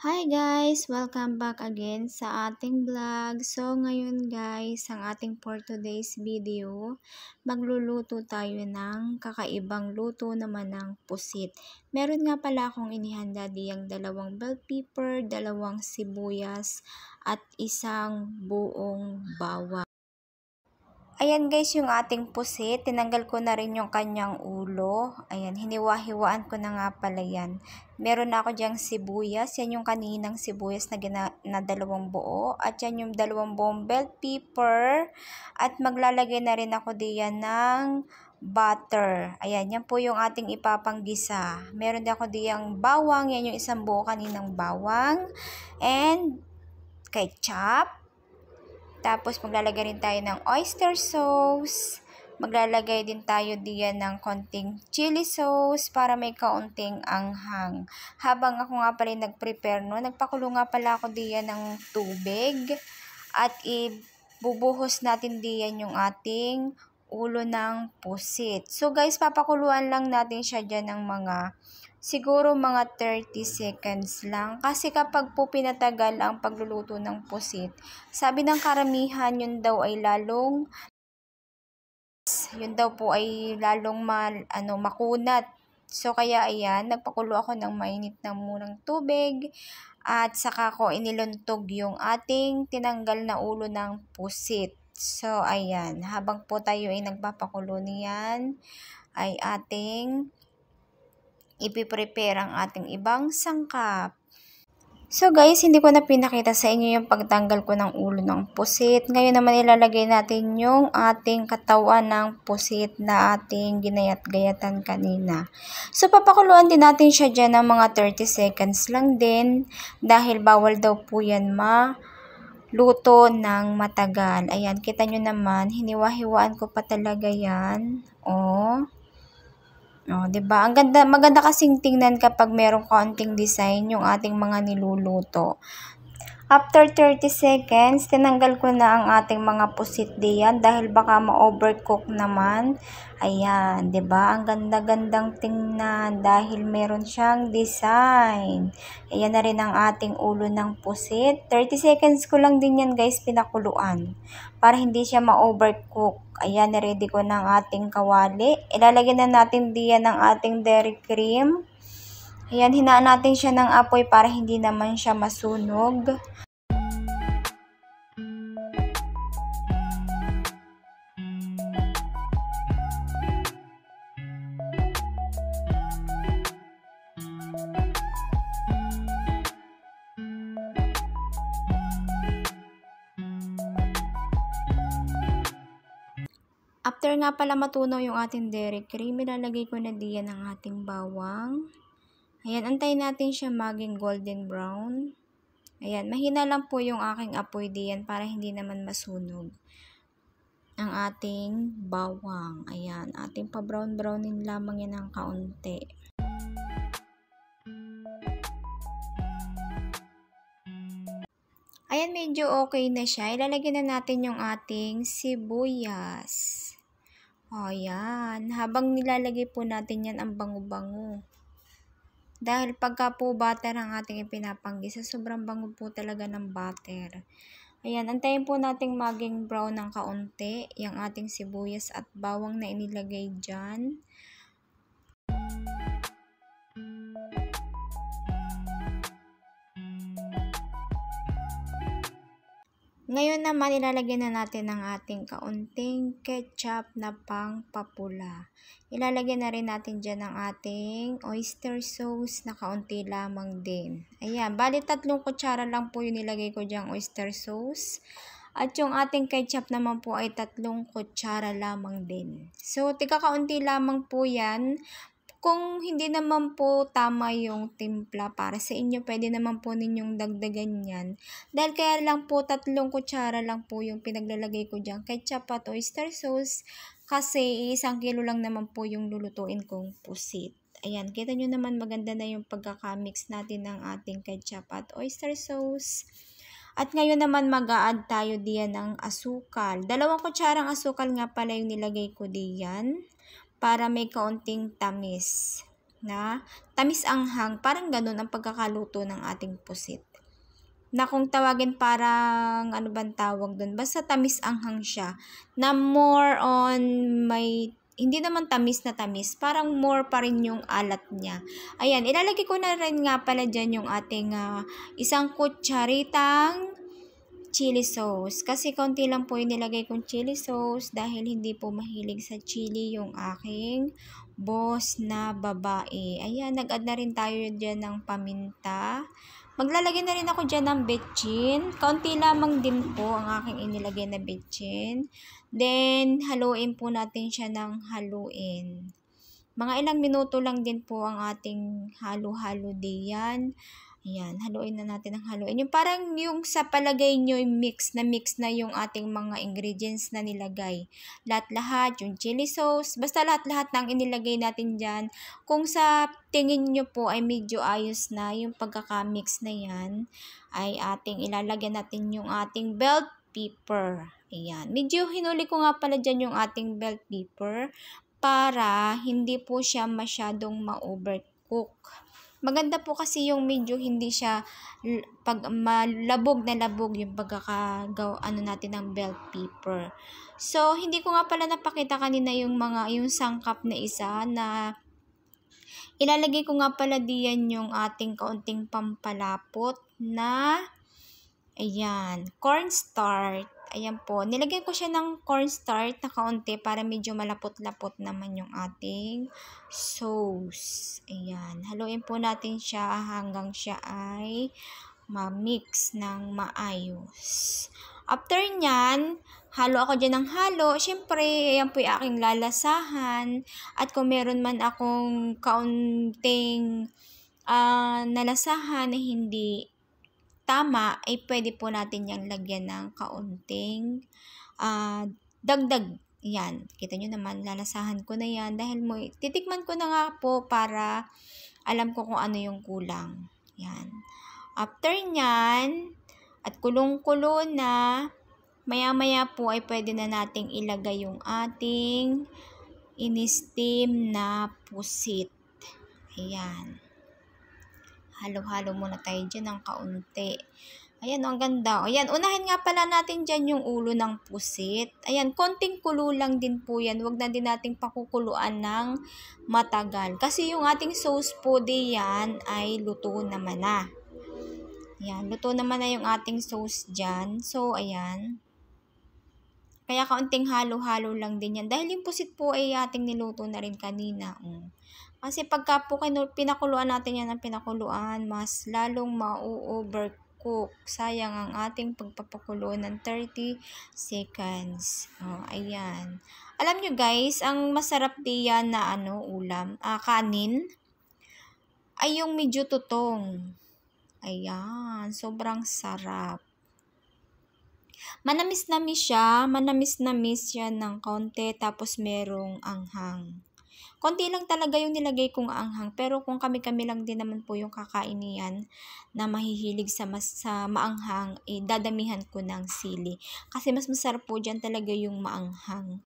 Hi guys! Welcome back again sa ating vlog. So ngayon guys, ang ating for today's video, magluluto tayo ng kakaibang luto naman ng pusit. Meron nga pala akong inihanda diyang 2 bell pepper, 2 sibuyas, at isang buong bawang. Ayan guys, yung ating pusit, tinanggal ko na rin yung kanyang ulo. Ayan, hiniwa-hiwaan ko na nga pala yan. Meron na ako diyang sibuyas, yan yung kaninang sibuyas na 2 buo. At yan yung 2 buong bell pepper. At maglalagay na rin ako diyan ng butter. Ayan, yan po yung ating ipapanggisa. Meron din ako diyang bawang, yan yung isang buo kaninang bawang. And ketchup. Tapos, maglalagay rin tayo ng oyster sauce. Maglalagay din tayo diyan ng konting chili sauce para may kaunting anghang. Habang ako nga pala nag-prepare no, nagpakulo nga pala ako diyan ng tubig. At ibubuhos natin diyan yung ating ulo ng pusit. So guys, papakuluan lang natin siya diyan ng siguro mga 30 seconds lang. Kasi kapag po pinatagal ang pagluluto ng pusit, sabi ng karamihan, yun daw po ay lalong makunat. So kaya ayan, nagpakulo ako ng mainit na munang tubig at saka ko iniluntog yung ating tinanggal na ulo ng pusit. So ayan, habang po tayo ay nagpapakulo niyan, ay ating ipiprepare ang ating ibang sangkap. So guys, hindi ko na pinakita sa inyo yung pagtanggal ko ng ulo ng pusit. Ngayon naman ilalagay natin yung ating katawan ng pusit na ating ginayat-gayatan kanina. So papakuluan din natin siya dyan ng mga 30 seconds lang din dahil bawal daw po yan luto ng matagal. Ayan, kita nyo naman, hiniwa-hiwaan ko pa talaga yan. Oh, 'di ba? Maganda kasing tingnan kapag merong konting design yung ating mga niluluto. After 30 seconds, tinanggal ko na ang ating mga pusit diyan dahil baka ma-overcook naman. Ayan, 'di ba? Ang ganda-gandang tingnan dahil meron siyang design. Ayan na rin ang ating ulo ng pusit. 30 seconds ko lang din yan guys pinakuluan para hindi siya ma-overcook. Ayan, ready ko na ang ating kawali. Ilalagay na natin diyan ang ating dairy cream. Ayan, hinaan natin siya ng apoy para hindi naman siya masunog. After nga pala matunaw yung ating dairy cream, ilalagay ko na diyan ang ating bawang. Ayan, antayin natin siya maging golden brown. Ayan, mahina lang po yung aking apoy diyan para hindi naman masunog ang ating bawang. Ayan, ating pa-brown-brownin lamang yan ng kaunti. Ayan, medyo okay na siya. Ilalagay na natin yung ating sibuyas. O, yan. Habang nilalagay po natin yan, ang bango-bango. Dahil pagka po butter ang ating ipinapanggisa, sobrang bango po talaga ng butter. Ayan, antayin po natin maging brown ng kaunti, yung ating sibuyas at bawang na inilagay dyan. Ngayon naman, ilalagay na natin ang ating kaunting ketchup na pangpapula. Ilalagay na rin natin dyan ang ating oyster sauce na kaunti lamang din. Ayan, bali 3 kutsara lang po yung nilagay ko dyan oyster sauce. At yung ating ketchup naman po ay 3 kutsara lamang din. So, tika kaunti lamang po yan. Kung hindi naman po tama yung timpla para sa inyo, pwede naman po ninyong dagdagan yan. Dahil kaya lang po 3 kutsara lang po yung pinaglalagay ko dyan, ketchup at oyster sauce, kasi 1 kilo lang naman po yung lulutuin kong pusit. Ayan, kita nyo naman maganda na yung pagkakamix natin ng ating ketchup at oyster sauce. At ngayon naman mag-a-add tayo diyan ng asukal. 2 kutsarang asukal nga pala yung nilagay ko diyan para may kaunting tamis. na tamis-anghang. Parang ganun ang pagkakaluto ng ating pusit. Na kung tawagin parang ano bang tawag doon, basta tamis-anghang siya. Na more on may hindi naman tamis na tamis, parang more pa rin yung alat niya. Ayan, ilalagay ko na rin nga pala dyan yung ating isang kutsaritang chili sauce. Kasi konti lang po yung nilagay kong chili sauce dahil hindi po mahilig sa chili yung aking boss na babae. Ayan, nag-add na rin tayo dyan ng paminta. Maglalagay na rin ako dyan ng betchin. Kaunti lamang din po ang aking inilagay na betchin. Then, haluin po natin siya ng haluin. Mga ilang minuto lang din po ang ating halo-halo diyan. Ayan, haluin na natin ng haluin. Yung parang yung sa palagay nyo, mix na yung ating mga ingredients na nilagay. Lahat-lahat, yung chili sauce, basta lahat-lahat ng inilagay natin dyan. Kung sa tingin nyo po ay medyo ayos na yung pagkakamix na yan, ay ating ilalagyan natin yung ating bell pepper. Ayan, medyo hinuli ko nga pala dyan yung ating bell pepper para hindi po siya masyadong ma-overcook. Maganda po kasi yung medyo hindi siya pag malabog na labog yung pagkakagaw natin ng bell pepper. So hindi ko nga pala napakita kanina yung sangkap na isa na ilalagay ko nga pala diyan yung ating kaunting pampalapot na ayan, cornstarch. Ayan po, nilagyan ko siya ng cornstarch na kaunti para medyo malapot-lapot naman yung ating sauce. Ayan, haluin po natin siya hanggang siya ay ma-mix ng maayos. After nyan, halo ako dyan ng halo. Siyempre, ayan po yung aking lalasahan. At kung meron man akong kaunting nalasahan na hindi tama, ay pwede po natin yung lagyan ng kaunting dagdag. Yan, kita nyo naman, lalasahan ko na yan dahil titikman ko na nga po para alam ko kung ano yung kulang. Yan. After nyan, at kulong-kulo na, maya-maya po ay pwede na nating ilagay yung ating in-steam na pusit. Ayan. Halo-halo muna tayo dyan ng kaunti. Ayan, ang ganda. Ayan, unahin nga pala natin dyan yung ulo ng pusit. Ayan, konting kulo lang din po yan. Huwag na din nating pakukuluan ng matagal. Kasi yung ating sauce po diyan ay luto naman na. Ayan, luto naman na yung ating sauce dyan. So, ayan. Kaya kaunting halo-halo lang din yan. Dahil yung pusit po ay ating niluto na rin kanina. Kasi pagka po pinakuluan natin yan ng pinakuluan, mas lalong ma-overcook. Sayang ang ating pagpapakulo ng 30 seconds. Ayan. Alam nyo guys, ang masarap diyan na ulam, kanin, ay yung medyo tutong. Ayan, sobrang sarap. Manamis-namis siya ng konti, tapos merong anghang. Konti lang talaga yung nilagay kong anghang, pero kung kami-kami lang din naman po yung kakain niyan na mahihilig sa maanghang, dadamihan ko ng sili. Kasi mas masarap po dyan talaga yung maanghang.